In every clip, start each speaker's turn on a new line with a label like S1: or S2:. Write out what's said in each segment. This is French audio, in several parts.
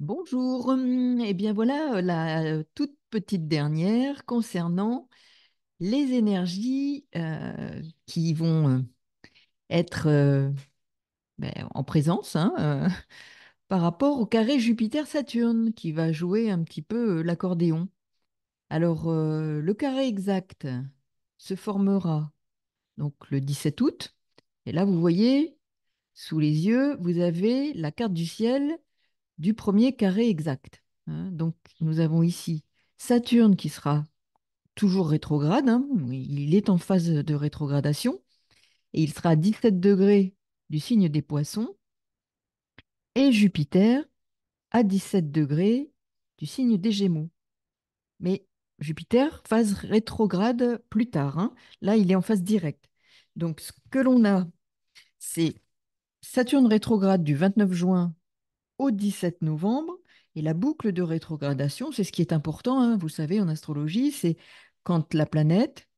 S1: Bonjour. Eh bien voilà la toute petite dernière concernant les énergies qui vont être en présence, hein, par rapport au carré Jupiter-Saturne qui va jouer un petit peu l'accordéon. Alors le carré exact se formera donc le 17 août. Et là vous voyez sous les yeux, vous avez la carte du ciel du premier carré exact, hein. Donc, nous avons ici Saturne qui sera toujours rétrograde, hein. Il est en phase de rétrogradation et il sera à 17 degrés du signe des Poissons, et Jupiter à 17 degrés du signe des Gémeaux. Mais Jupiter, phase rétrograde plus tard, hein. Là, il est en phase directe. Donc, ce que l'on a, c'est Saturne rétrograde du 29 juin au 17 novembre. Et la boucle de rétrogradation, c'est ce qui est important, hein, vous savez, en astrologie, c'est quand la planète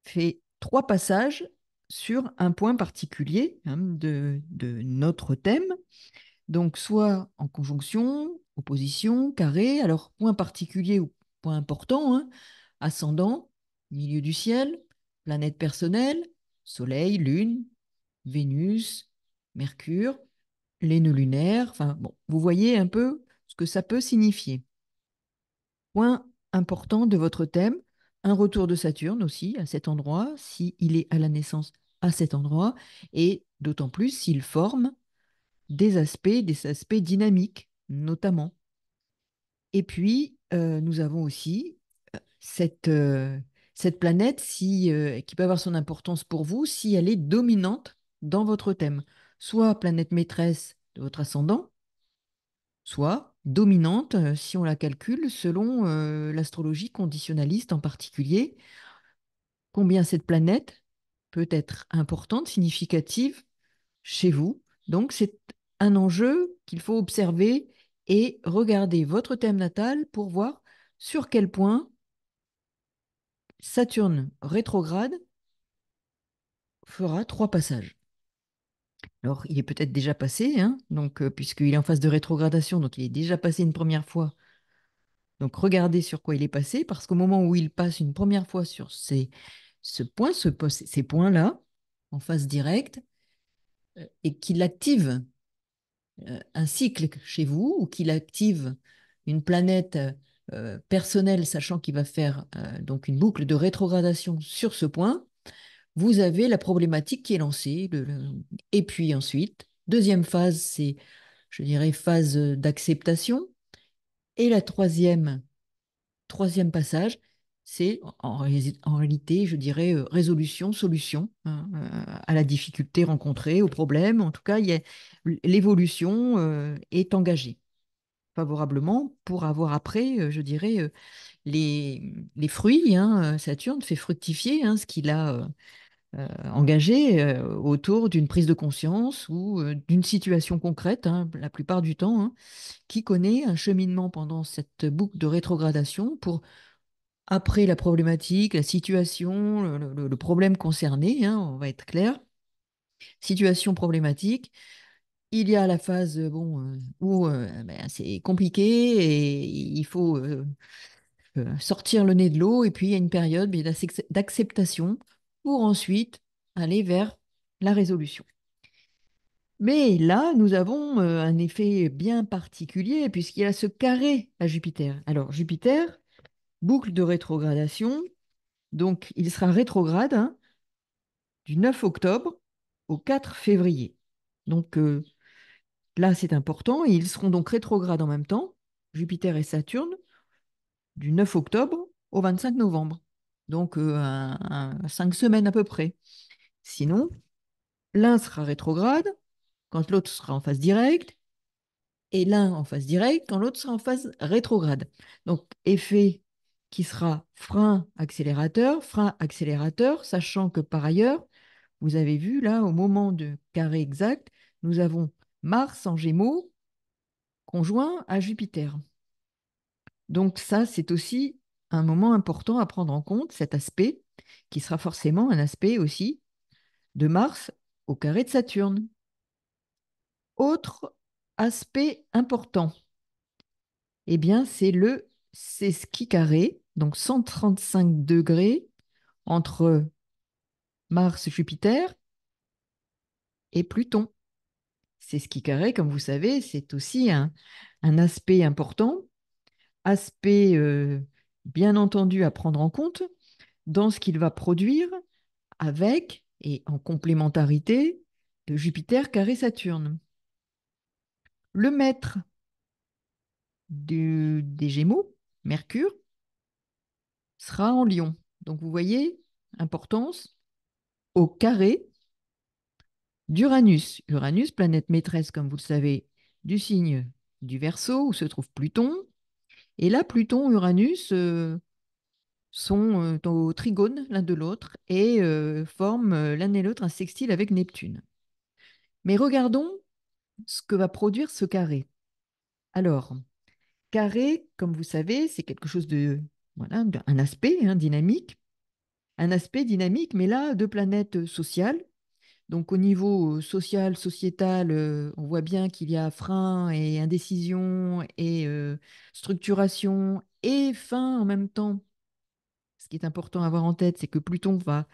S1: fait trois passages sur un point particulier, hein, de notre thème. Donc, soit en conjonction, opposition, carré. Alors, point particulier ou point important, hein, ascendant, milieu du ciel, planète personnelle, Soleil, Lune, Vénus, Mercure, les nœuds lunaires. Enfin, bon, vous voyez un peu ce que ça peut signifier. Point important de votre thème, un retour de Saturne aussi à cet endroit, s'il est à la naissance à cet endroit, et d'autant plus s'il forme des aspects dynamiques, notamment. Et puis, nous avons aussi cette, euh, cette planète qui peut avoir son importance pour vous si elle est dominante dans votre thème, soit planète maîtresse de votre ascendant, soit dominante si on la calcule selon l'astrologie conditionnaliste en particulier, combien cette planète peut être importante, significative chez vous. Donc c'est un enjeu qu'il faut observer et regarder votre thème natal pour voir sur quel point Saturne rétrograde fera trois passages. Alors, il est peut-être déjà passé, hein, donc, puisqu'il est en phase de rétrogradation, donc il est déjà passé une première fois. Donc, regardez sur quoi il est passé, parce qu'au moment où il passe une première fois sur ces points-là, en phase directe, et qu'il active un cycle chez vous, ou qu'il active une planète personnelle, sachant qu'il va faire donc une boucle de rétrogradation sur ce point, vous avez la problématique qui est lancée. Et puis ensuite, deuxième phase, c'est, je dirais, phase d'acceptation. Et la troisième passage, c'est en réalité, je dirais, résolution, solution, hein, à la difficulté rencontrée, au problème. En tout cas, l'évolution est engagée favorablement pour avoir après, je dirais, les fruits, hein. Saturne fait fructifier ce qu'il a engagé autour d'une prise de conscience ou d'une situation concrète, hein, la plupart du temps, hein, qui connaît un cheminement pendant cette boucle de rétrogradation pour après la problématique, la situation, le problème concerné, hein, on va être clair, situation problématique. Il y a la phase où ben, c'est compliqué et il faut sortir le nez de l'eau, et puis il y a une période ben, d'acceptation pour ensuite aller vers la résolution. Mais là, nous avons un effet bien particulier puisqu'il y a ce carré à Jupiter. Alors Jupiter, boucle de rétrogradation. Donc, il sera rétrograde, hein, du 9 octobre au 4 février. Donc, là, c'est important. Et ils seront donc rétrogrades en même temps, Jupiter et Saturne, du 9 octobre au 25 novembre. Donc, 5 semaines à peu près. Sinon, l'un sera rétrograde quand l'autre sera en phase directe, et l'un en phase directe quand l'autre sera en phase rétrograde. Donc, effet qui sera frein, accélérateur, sachant que par ailleurs, vous avez vu là, au moment de carré exact, nous avons Mars en Gémeaux conjoint à Jupiter. Donc ça, c'est aussi un moment important à prendre en compte, cet aspect, qui sera forcément un aspect aussi de Mars au carré de Saturne. Autre aspect important, Eh bien, c'est ski carré, donc 135 degrés entre Mars, Jupiter et Pluton. C'est ski carré, comme vous savez, c'est aussi un aspect important, aspect bien entendu à prendre en compte dans ce qu'il va produire avec et en complémentarité de Jupiter carré Saturne. Le maître des Gémeaux, Mercure, sera en Lion. Donc vous voyez, importance au carré d'Uranus. Uranus, planète maîtresse, comme vous le savez, du signe du Verseau, où se trouve Pluton. Et là, Pluton, Uranus sont au trigone l'un de l'autre et forment l'un et l'autre un sextile avec Neptune. Mais regardons ce que va produire ce carré. Alors, carré, comme vous savez, c'est quelque chose de, voilà, un aspect dynamique. Un aspect dynamique, mais là, deux planètes sociales. Donc au niveau social, sociétal, on voit bien qu'il y a frein et indécision et structuration et fin en même temps. Ce qui est important à avoir en tête, c'est que Pluton va,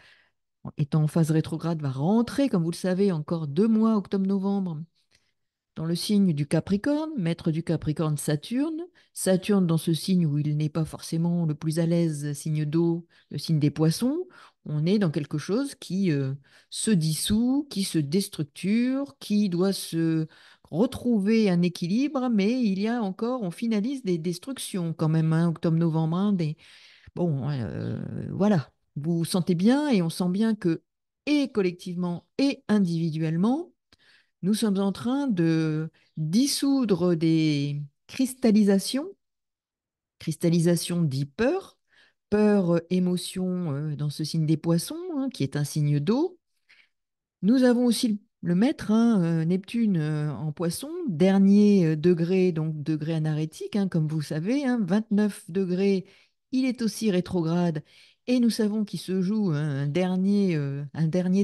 S1: étant en phase rétrograde, va rentrer, comme vous le savez, encore 2 mois, octobre-novembre, dans le signe du Capricorne, maître du Capricorne Saturne. Saturne dans ce signe où il n'est pas forcément le plus à l'aise, signe d'eau, le signe des poissons. On est dans quelque chose qui se dissout, qui se déstructure, qui doit se retrouver un équilibre, mais il y a encore, on finalise des destructions quand même, hein, octobre-novembre. Bon, voilà, vous vous sentez bien et on sent bien que, et collectivement et individuellement, nous sommes en train de dissoudre des cristallisations. Cristallisation dit peur, peur, émotion dans ce signe des poissons, hein, qui est un signe d'eau. Nous avons aussi le maître, hein, Neptune en poisson, dernier degré, donc degré anarétique, hein, comme vous savez, hein, 29 degrés, il est aussi rétrograde. Et nous savons qu'il se joue un dernier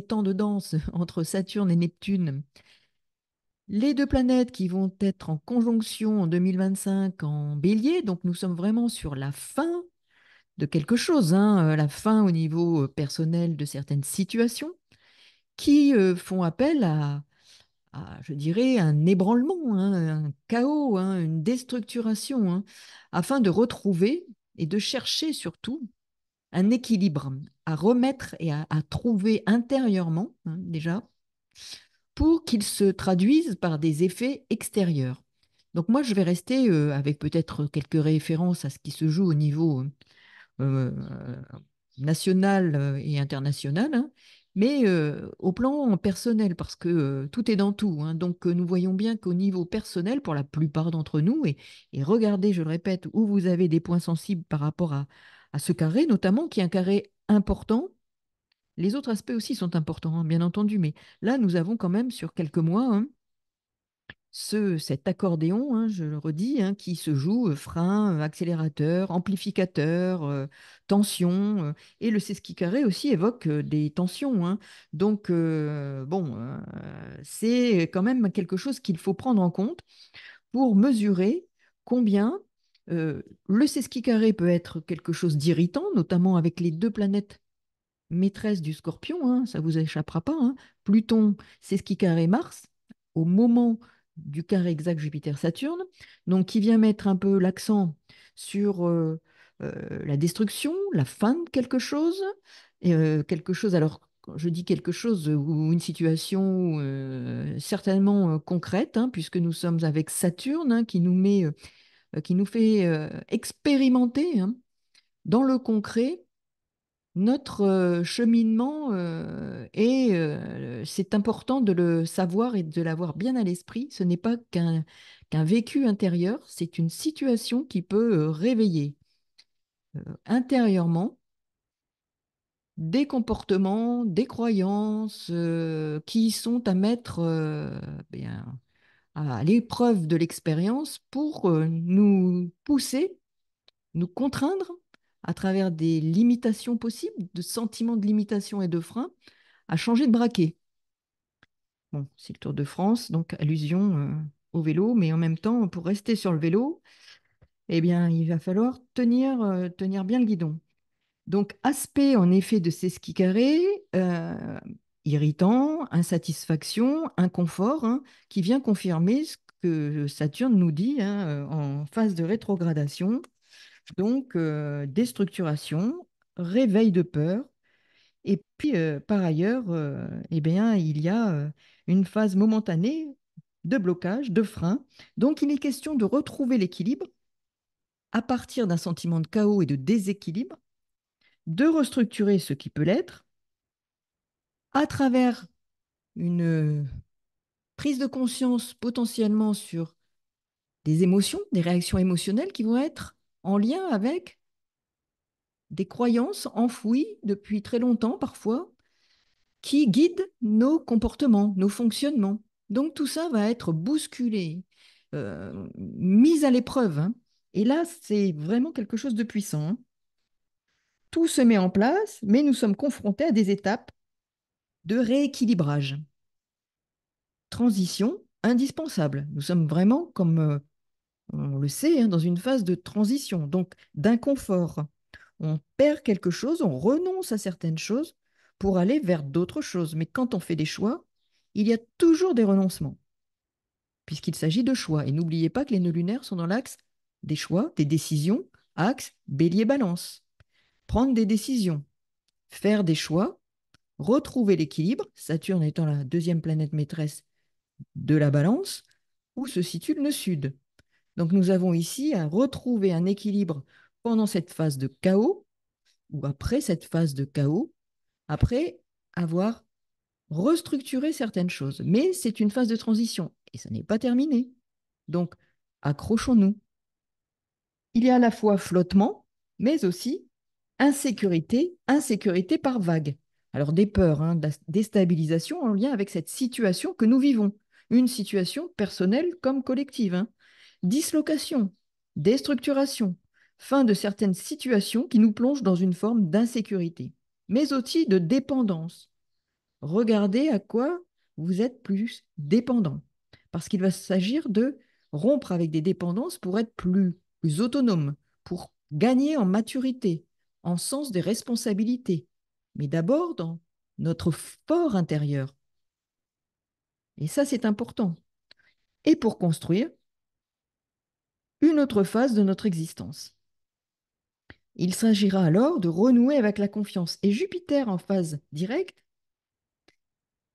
S1: temps de danse entre Saturne et Neptune. Les deux planètes qui vont être en conjonction en 2025 en bélier, donc nous sommes vraiment sur la fin de quelque chose, hein, la fin au niveau personnel de certaines situations qui font appel je dirais, un ébranlement, hein, un chaos, hein, une déstructuration, hein, afin de retrouver et de chercher surtout un équilibre à remettre et à trouver intérieurement, hein, déjà, pour qu'ils se traduisent par des effets extérieurs. Donc moi, je vais rester avec peut-être quelques références à ce qui se joue au niveau euh, national et international, hein, mais au plan personnel, parce que tout est dans tout, hein. Donc nous voyons bien qu'au niveau personnel, pour la plupart d'entre nous, et regardez, je le répète, où vous avez des points sensibles par rapport à ce carré, notamment, qui est un carré important. Les autres aspects aussi sont importants, hein, bien entendu, mais là, nous avons quand même sur quelques mois, hein, cet accordéon, hein, je le redis, hein, qui se joue frein, accélérateur, amplificateur, tension. Et le sesqui carré aussi évoque des tensions, hein. Donc, bon, c'est quand même quelque chose qu'il faut prendre en compte pour mesurer combien le sesqui carré peut être quelque chose d'irritant, notamment avec les deux planètes maîtresse du Scorpion, hein, ça vous échappera pas, hein. Pluton, c'est ce qui carré Mars au moment du carré exact Jupiter-Saturne, donc qui vient mettre un peu l'accent sur la destruction, la fin de quelque chose. Alors, quand je dis quelque chose ou une situation certainement concrète, hein, puisque nous sommes avec Saturne, hein, qui nous fait expérimenter, hein, dans le concret notre cheminement et c'est important de le savoir et de l'avoir bien à l'esprit. Ce n'est pas qu'un vécu intérieur, c'est une situation qui peut réveiller intérieurement des comportements, des croyances qui sont à mettre bien, à l'épreuve de l'expérience pour nous pousser, nous contraindre à travers des limitations possibles, de sentiments de limitation et de frein, à changer de braquet. Bon, c'est le Tour de France, donc allusion au vélo, mais en même temps, pour rester sur le vélo, eh bien, il va falloir tenir bien le guidon. Donc, aspect en effet de ces skis carrés, irritant, insatisfaction, inconfort, hein, qui vient confirmer ce que Saturne nous dit, hein, en phase de rétrogradation. Donc, déstructuration, réveil de peur. Et puis, par ailleurs, eh bien, il y a une phase momentanée de blocage, de frein. Donc, il est question de retrouver l'équilibre à partir d'un sentiment de chaos et de déséquilibre, de restructurer ce qui peut l'être à travers une prise de conscience potentiellement sur des émotions, des réactions émotionnelles qui vont être en lien avec des croyances enfouies depuis très longtemps parfois, qui guident nos comportements, nos fonctionnements. Donc tout ça va être bousculé, mis à l'épreuve, hein. Et là, c'est vraiment quelque chose de puissant, hein. Tout se met en place, mais nous sommes confrontés à des étapes de rééquilibrage. Transition indispensable. Nous sommes vraiment, comme on le sait, hein, dans une phase de transition, donc d'inconfort. On perd quelque chose, on renonce à certaines choses pour aller vers d'autres choses. Mais quand on fait des choix, il y a toujours des renoncements, puisqu'il s'agit de choix. Et n'oubliez pas que les nœuds lunaires sont dans l'axe des choix, des décisions, axe bélier-balance. Prendre des décisions, faire des choix, retrouver l'équilibre, Saturne étant la deuxième planète maîtresse de la balance, où se situe le nœud sud. Donc nous avons ici à retrouver un équilibre pendant cette phase de chaos, ou après cette phase de chaos, après avoir restructuré certaines choses. Mais c'est une phase de transition et ça n'est pas terminé. Donc accrochons-nous. Il y a à la fois flottement, mais aussi insécurité, insécurité par vague. Alors des peurs, hein, de la déstabilisation en lien avec cette situation que nous vivons, une situation personnelle comme collective, hein. Dislocation, déstructuration, fin de certaines situations qui nous plongent dans une forme d'insécurité, mais aussi de dépendance. Regardez à quoi vous êtes plus dépendant, parce qu'il va s'agir de rompre avec des dépendances pour être plus autonome, pour gagner en maturité, en sens des responsabilités, mais d'abord dans notre fort intérieur. Et ça, c'est important. Et pour construire une autre phase de notre existence. Il s'agira alors de renouer avec la confiance. Et Jupiter en phase directe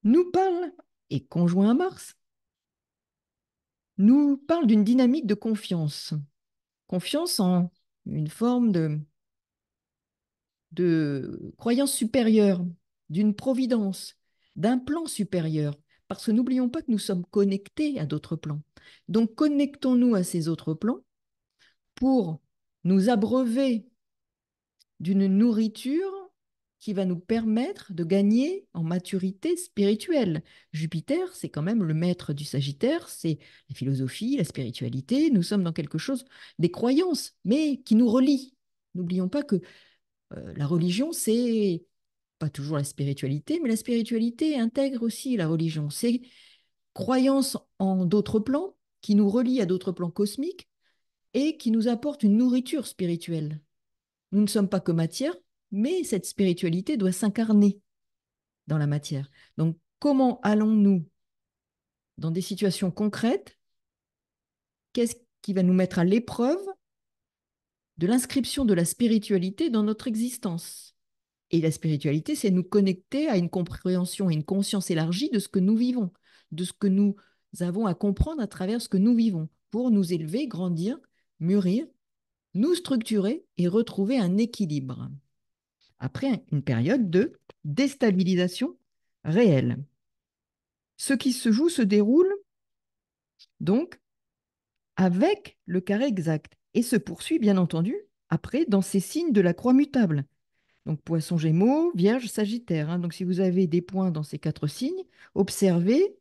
S1: nous parle, et conjoint à Mars, nous parle d'une dynamique de confiance. Confiance en une forme de croyance supérieure, d'une providence, d'un plan supérieur. Parce que n'oublions pas que nous sommes connectés à d'autres plans. Donc connectons-nous à ces autres plans pour nous abreuver d'une nourriture qui va nous permettre de gagner en maturité spirituelle. Jupiter, c'est quand même le maître du Sagittaire, c'est la philosophie, la spiritualité. Nous sommes dans quelque chose, des croyances, mais qui nous relient. N'oublions pas que la religion, c'est pas toujours la spiritualité, mais la spiritualité intègre aussi la religion. C'est croyance en d'autres plans qui nous relient à d'autres plans cosmiques et qui nous apportent une nourriture spirituelle. Nous ne sommes pas que matière, mais cette spiritualité doit s'incarner dans la matière. Donc, comment allons-nous, dans des situations concrètes, qu'est-ce qui va nous mettre à l'épreuve de l'inscription de la spiritualité dans notre existence? Et la spiritualité, c'est nous connecter à une compréhension et une conscience élargie de ce que nous vivons, de ce que nous avons à comprendre à travers ce que nous vivons, pour nous élever, grandir, mûrir, nous structurer et retrouver un équilibre après une période de déstabilisation réelle. Ce qui se joue se déroule donc avec le carré exact et se poursuit bien entendu après dans ces signes de la croix mutable. Donc Poisson, Gémeaux, Vierge, Sagittaire, hein. Donc si vous avez des points dans ces quatre signes, observez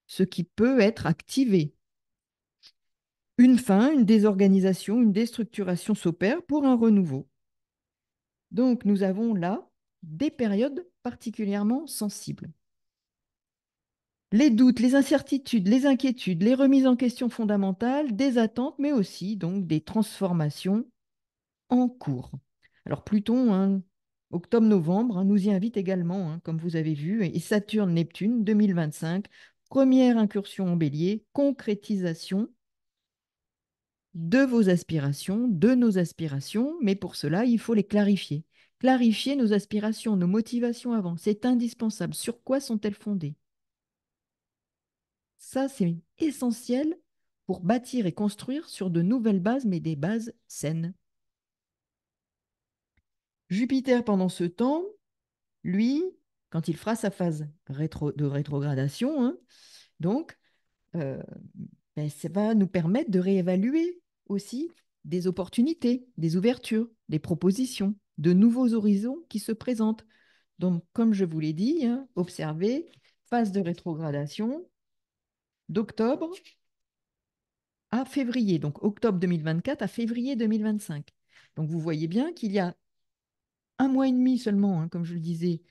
S1: ce qui peut être activé. Une fin, une désorganisation, une déstructuration s'opère pour un renouveau. Donc nous avons là des périodes particulièrement sensibles. Les doutes, les incertitudes, les inquiétudes, les remises en question fondamentales, des attentes, mais aussi donc des transformations en cours. Alors Pluton, hein, octobre-novembre, hein, nous y invite également, hein, comme vous avez vu, et Saturne-Neptune 2025, première incursion en bélier, concrétisation de vos aspirations, de nos aspirations, mais pour cela, il faut les clarifier. Clarifier nos aspirations, nos motivations avant, c'est indispensable. Sur quoi sont-elles fondées? Ça, c'est essentiel pour bâtir et construire sur de nouvelles bases, mais des bases saines. Jupiter, pendant ce temps, lui, quand il fera sa phase de rétrogradation, hein, donc, euh, ben, ça va nous permettre de réévaluer aussi des opportunités, des ouvertures, des propositions, de nouveaux horizons qui se présentent. Donc, comme je vous l'ai dit, hein, observez, phase de rétrogradation d'octobre à février, donc octobre 2024 à février 2025. Donc, vous voyez bien qu'il y a un mois et demi seulement, hein, comme je le disais,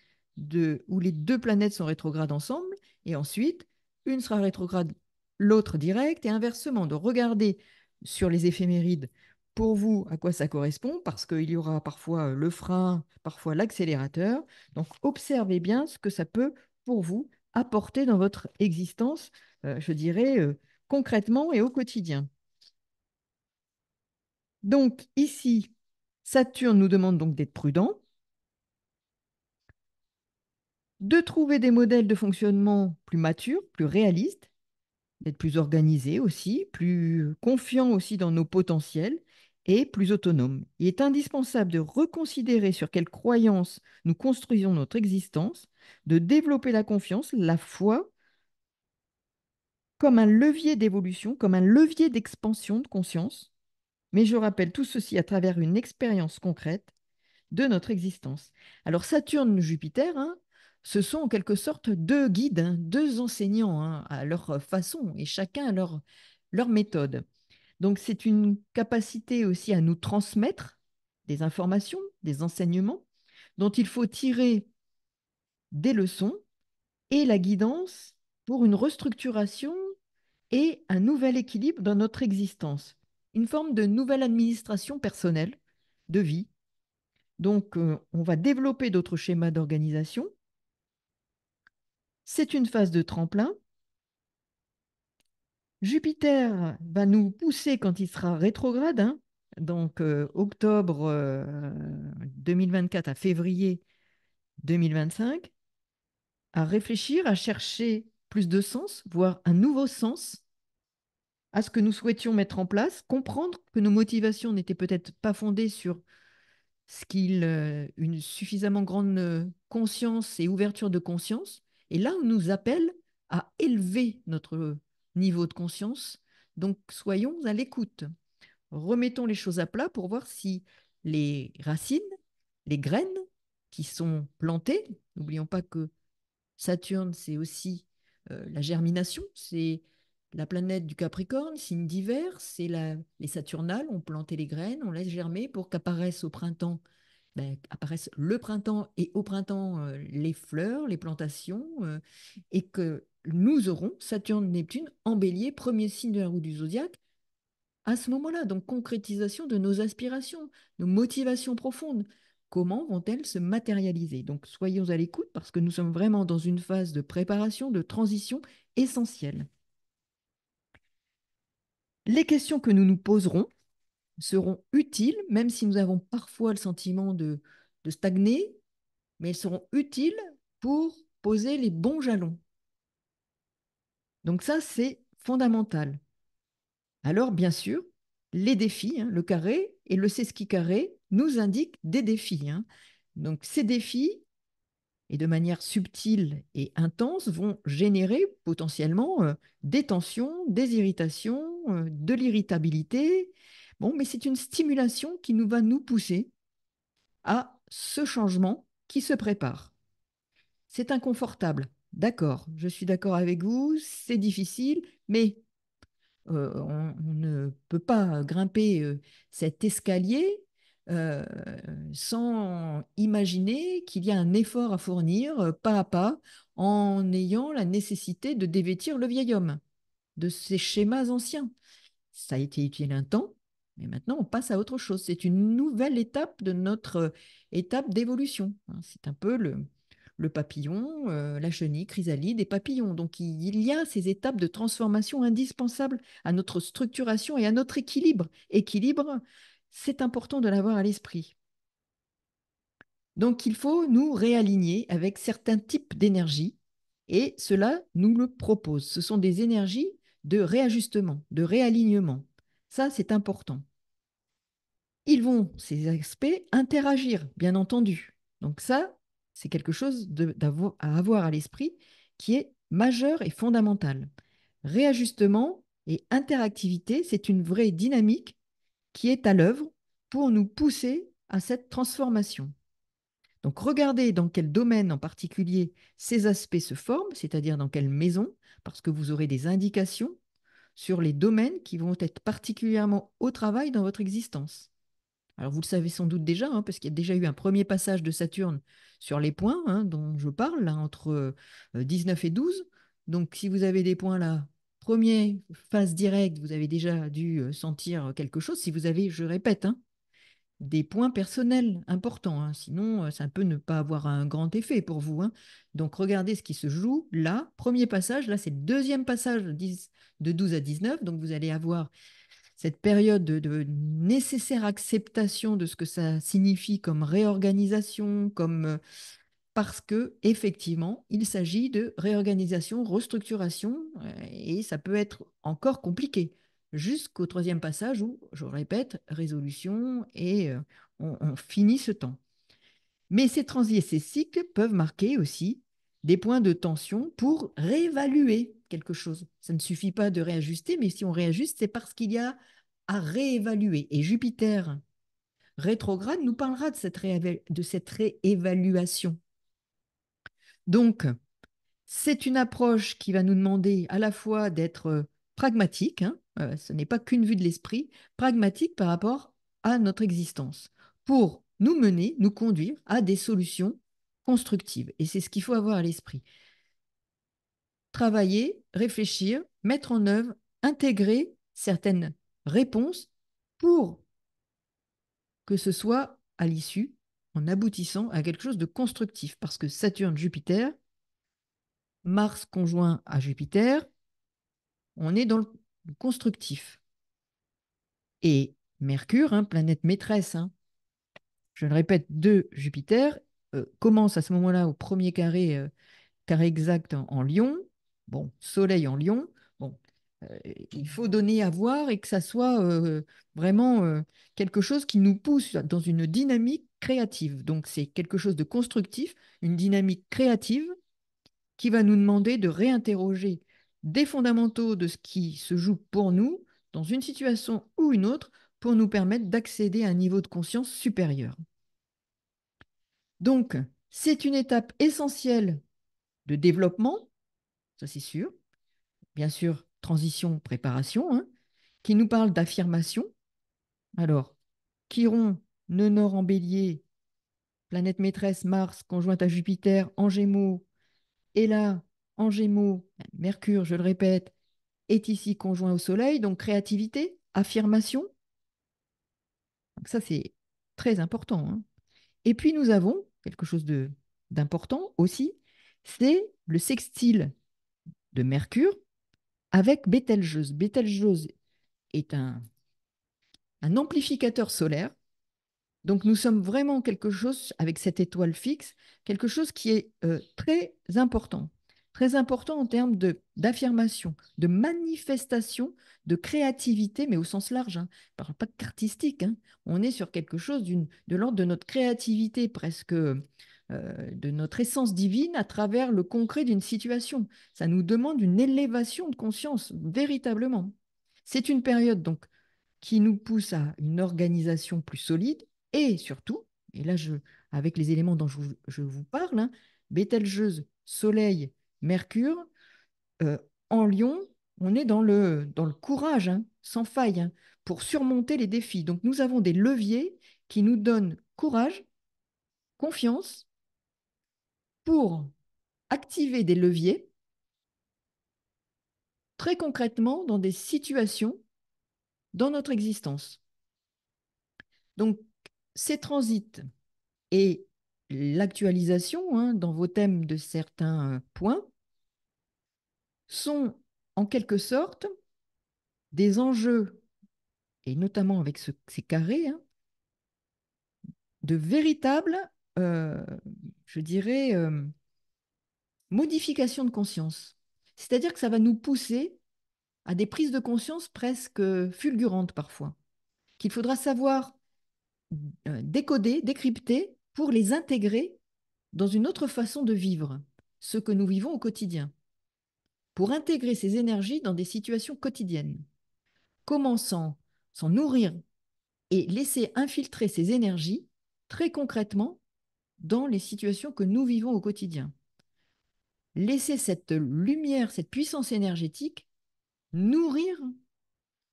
S1: où les deux planètes sont rétrogrades ensemble, et ensuite, une sera rétrograde, l'autre directe, et inversement, de regarder sur les éphémérides pour vous à quoi ça correspond, parce qu'il y aura parfois le frein, parfois l'accélérateur. Donc, observez bien ce que ça peut, pour vous, apporter dans votre existence, je dirais, concrètement et au quotidien. Donc, ici, Saturne nous demande donc d'être prudent, de trouver des modèles de fonctionnement plus matures, plus réalistes, d'être plus organisés aussi, plus confiants aussi dans nos potentiels et plus autonomes. Il est indispensable de reconsidérer sur quelles croyances nous construisons notre existence, de développer la confiance, la foi comme un levier d'évolution, comme un levier d'expansion de conscience. Mais je rappelle tout ceci à travers une expérience concrète de notre existence. Alors Saturne-Jupiter, hein, ce sont en quelque sorte deux guides, hein, deux enseignants, hein, à leur façon et chacun à leur méthode. Donc c'est une capacité aussi à nous transmettre des informations, des enseignements dont il faut tirer des leçons et la guidance pour une restructuration et un nouvel équilibre dans notre existence. Une forme de nouvelle administration personnelle de vie. Donc, on va développer d'autres schémas d'organisation. C'est une phase de tremplin. Jupiter va nous pousser quand il sera rétrograde, hein, donc octobre 2024 à février 2025, à réfléchir, à chercher plus de sens, voire un nouveau sens à ce que nous souhaitions mettre en place, comprendre que nos motivations n'étaient peut-être pas fondées sur une suffisamment grande conscience et ouverture de conscience. Et là, on nous appelle à élever notre niveau de conscience. Donc, soyons à l'écoute. Remettons les choses à plat pour voir si les racines, les graines qui sont plantées, n'oublions pas que Saturne, c'est aussi la germination, c'est la planète du Capricorne, signe d'hiver, les Saturnales, on plantait les graines, on laisse germer pour qu'apparaissent au printemps, ben, apparaissent le printemps et au printemps les fleurs, les plantations, et que nous aurons Saturne-Neptune en bélier, premier signe de la roue du zodiaque, à ce moment-là. Donc, concrétisation de nos aspirations, nos motivations profondes. Comment vont-elles se matérialiser? Donc, soyons à l'écoute parce que nous sommes vraiment dans une phase de préparation, de transition essentielle. Les questions que nous nous poserons seront utiles, même si nous avons parfois le sentiment de stagner, mais elles seront utiles pour poser les bons jalons. Donc ça, c'est fondamental. Alors, bien sûr, les défis, hein, le carré et le sesqui carré nous indiquent des défis, hein. Donc, ces défis, et de manière subtile et intense, vont générer potentiellement des tensions, des irritations, de l'irritabilité. Bon, mais c'est une stimulation qui nous va nous pousser à ce changement qui se prépare. C'est inconfortable, d'accord, je suis d'accord avec vous, c'est difficile, mais on ne peut pas grimper cet escalier euh, sans imaginer qu'il y a un effort à fournir pas à pas en ayant la nécessité de dévêtir le vieil homme de ces schémas anciens. Ça a été utile un temps, mais maintenant on passe à autre chose. C'est une nouvelle étape de notre étape d'évolution. C'est un peu le papillon, la chenille, chrysalide et papillon. Donc il y a ces étapes de transformation indispensables à notre structuration et à notre équilibre. Équilibre, c'est important de l'avoir à l'esprit. Donc il faut nous réaligner avec certains types d'énergie et cela nous le propose. Ce sont des énergies de réajustement, de réalignement. Ça, c'est important. Ils vont, ces aspects, interagir, bien entendu. Donc ça, c'est quelque chose à avoir à l'esprit qui est majeur et fondamental. Réajustement et interactivité, c'est une vraie dynamique qui est à l'œuvre pour nous pousser à cette transformation. Donc regardez dans quel domaine en particulier ces aspects se forment, c'est-à-dire dans quelle maison, parce que vous aurez des indications sur les domaines qui vont être particulièrement au travail dans votre existence. Alors vous le savez sans doute déjà, hein, parce qu'il y a déjà eu un premier passage de Saturne sur les points dont je parle, là, entre 19 et 12. Donc si vous avez des points là, première phase directe, vous avez déjà dû sentir quelque chose. Si vous avez, je répète, des points personnels importants, sinon ça peut ne pas avoir un grand effet pour vous. Donc regardez ce qui se joue là. Premier passage, là c'est le deuxième passage de 12 à 19. Donc vous allez avoir cette période de nécessaire acceptation de ce que ça signifie comme réorganisation, parce que effectivement, il s'agit de réorganisation, restructuration, et ça peut être encore compliqué jusqu'au troisième passage où, je répète, résolution et on finit ce temps. Mais ces transits et ces cycles peuvent marquer aussi des points de tension pour réévaluer quelque chose. Ça ne suffit pas de réajuster, mais si on réajuste, c'est parce qu'il y a à réévaluer. Et Jupiter rétrograde nous parlera de cette réévaluation. Donc, c'est une approche qui va nous demander à la fois d'être pragmatique, ce n'est pas qu'une vue de l'esprit, pragmatique par rapport à notre existence, pour nous mener, nous conduire à des solutions constructives. Et c'est ce qu'il faut avoir à l'esprit. Travailler, réfléchir, mettre en œuvre, intégrer certaines réponses pour que ce soit à l'issue, en aboutissant à quelque chose de constructif. Parce que Saturne, Jupiter, Mars conjoint à Jupiter, on est dans le constructif. Et Mercure, planète maîtresse, je le répète, de Jupiter, commence à ce moment-là au premier carré exact en Lion. Bon, Soleil en Lion. Bon, il faut donner à voir et que ça soit vraiment quelque chose qui nous pousse dans une dynamique créative. Donc, c'est quelque chose de constructif, une dynamique créative qui va nous demander de réinterroger des fondamentaux de ce qui se joue pour nous dans une situation ou une autre pour nous permettre d'accéder à un niveau de conscience supérieur. Donc, c'est une étape essentielle de développement, ça c'est sûr. Bien sûr, transition, préparation, qui nous parle d'affirmation. Alors, Chiron, nœud nord en bélier, planète maîtresse Mars, conjointe à Jupiter en Gémeaux, et là, en Gémeaux, Mercure, je le répète, est ici conjoint au Soleil, donc créativité, affirmation. Donc ça, c'est très important. Et puis, nous avons quelque chose d'important aussi, c'est le sextile de Mercure avec Bételgeuse. Bételgeuse est un amplificateur solaire. Donc, nous sommes vraiment quelque chose, avec cette étoile fixe, quelque chose qui est très important. Très important en termes d'affirmation, de manifestation, de créativité, mais au sens large. Je ne parle pas qu'artistique. On est sur quelque chose de l'ordre de notre créativité, presque de notre essence divine à travers le concret d'une situation. Ça nous demande une élévation de conscience, véritablement. C'est une période donc qui nous pousse à une organisation plus solide et surtout, et là, avec les éléments dont je vous parle, Bételgeuse, Soleil, Mercure, euh, en Lion, on est dans le courage, sans faille, pour surmonter les défis. Donc, nous avons des leviers qui nous donne courage, confiance pour activer des leviers très concrètement dans des situations dans notre existence. Donc, ces transits et l'actualisation dans vos thèmes de certains points sont en quelque sorte des enjeux, et notamment avec ces carrés, de véritables, euh, je dirais, modifications de conscience. C'est-à-dire que ça va nous pousser à des prises de conscience presque fulgurantes parfois, qu'il faudra savoir décoder, décrypter pour les intégrer dans une autre façon de vivre ce que nous vivons au quotidien, pour intégrer ces énergies dans des situations quotidiennes. Comment s'en nourrir et laisser infiltrer ces énergies très concrètement dans les situations que nous vivons au quotidien. Laisser cette lumière, cette puissance énergétique nourrir,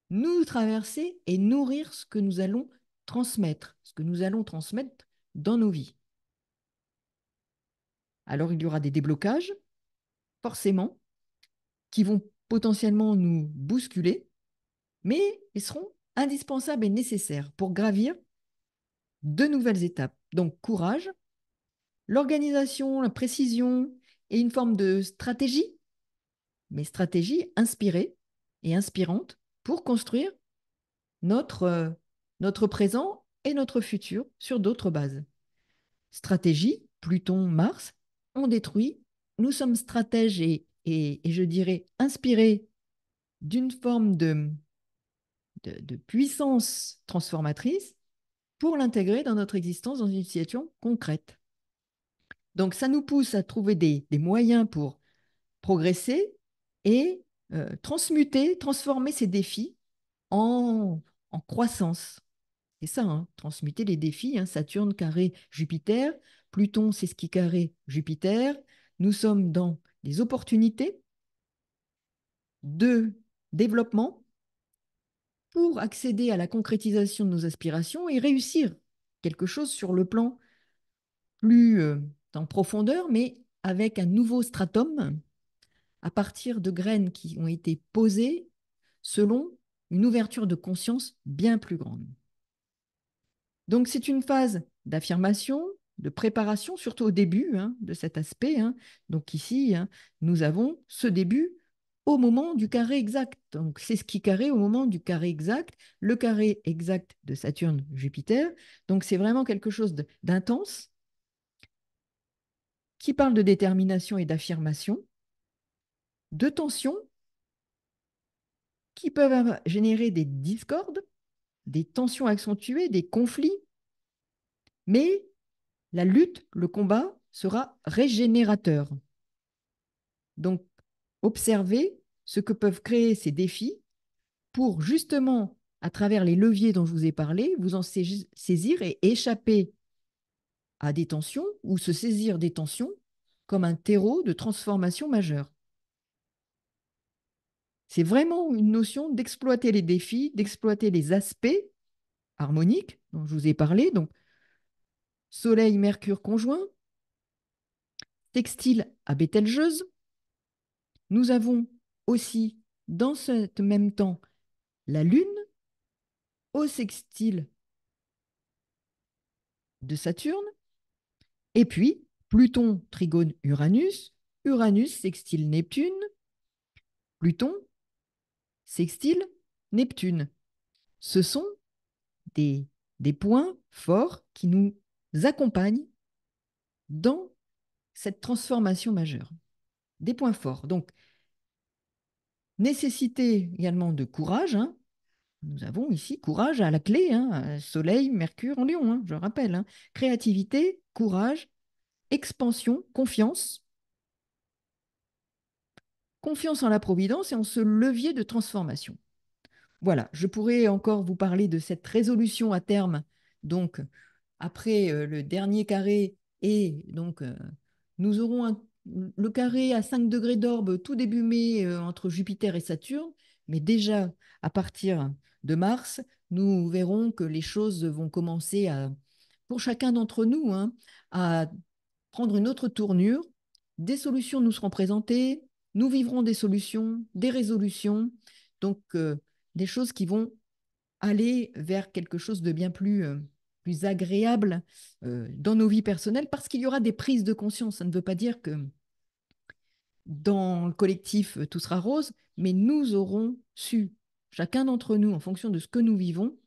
S1: nous traverser et nourrir ce que nous allons transmettre, ce que nous allons transmettre dans nos vies. Alors il y aura des déblocages, forcément, qui vont potentiellement nous bousculer, mais ils seront indispensables et nécessaires pour gravir de nouvelles étapes. Donc courage, l'organisation, la précision et une forme de stratégie, mais stratégie inspirée et inspirante pour construire notre présent et notre futur sur d'autres bases. Stratégie, Pluton, Mars, on détruit. Nous sommes stratèges et je dirais inspirés d'une forme de puissance transformatrice pour l'intégrer dans notre existence dans une situation concrète. Donc ça nous pousse à trouver des moyens pour progresser et transmuter, transformer ces défis en croissance. C'est ça, transmuter les défis. Saturne carré Jupiter, Pluton c'est ce qui carré Jupiter. Nous sommes dans des opportunités de développement pour accéder à la concrétisation de nos aspirations et réussir quelque chose sur le plan plus en profondeur, mais avec un nouveau stratum à partir de graines qui ont été posées selon une ouverture de conscience bien plus grande. Donc c'est une phase d'affirmation, de préparation, surtout au début de cet aspect. Donc ici, nous avons ce début au moment du carré exact. Donc c'est ce qui carré au moment du carré exact, le carré exact de Saturne-Jupiter. Donc c'est vraiment quelque chose d'intense qui parle de détermination et d'affirmation, de tension qui peuvent générer des discordes, des tensions accentuées, des conflits, mais la lutte, le combat sera régénérateur. Donc, observez ce que peuvent créer ces défis pour justement, à travers les leviers dont je vous ai parlé, vous en saisir et échapper à des tensions ou se saisir des tensions comme un terreau de transformation majeure. C'est vraiment une notion d'exploiter les défis, d'exploiter les aspects harmoniques dont je vous ai parlé. Donc, Soleil-Mercure conjoint, sextile à Bételgeuse. Nous avons aussi, dans ce même temps, la Lune au sextile de Saturne, et puis Pluton trigone Uranus, Uranus sextile Neptune, Pluton sextile Neptune. Ce sont des, des points forts qui nous accompagnent dans cette transformation majeure. Des points forts. Donc, nécessité également de courage. Nous avons ici courage à la clé. Soleil, Mercure en Lion, je rappelle. Créativité, courage, expansion, confiance. Confiance en la Providence et en ce levier de transformation. Voilà, je pourrais encore vous parler de cette résolution à terme, donc après le dernier carré, et donc nous aurons le carré à 5 degrés d'orbe tout début mai entre Jupiter et Saturne, mais déjà à partir de mars, nous verrons que les choses vont commencer pour chacun d'entre nous, hein, à prendre une autre tournure. Des solutions nous seront présentées, nous vivrons des solutions, des résolutions, donc des choses qui vont aller vers quelque chose de bien plus agréable dans nos vies personnelles, parce qu'il y aura des prises de conscience. Ça ne veut pas dire que dans le collectif, tout sera rose, mais nous aurons su, chacun d'entre nous, en fonction de ce que nous vivons,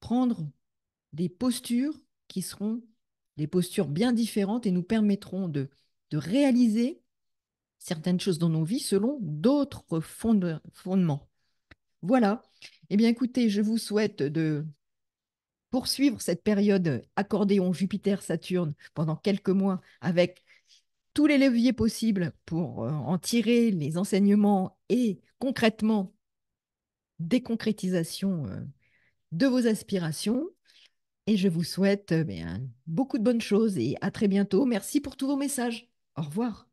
S1: prendre des postures qui seront des postures bien différentes et nous permettront de réaliser certaines choses dans nos vies selon d'autres fondements. Voilà. Eh bien, écoutez, je vous souhaite de poursuivre cette période accordéon Jupiter-Saturne pendant quelques mois avec tous les leviers possibles pour en tirer les enseignements et concrètement des concrétisations de vos aspirations. Et je vous souhaite beaucoup de bonnes choses et à très bientôt. Merci pour tous vos messages. Au revoir.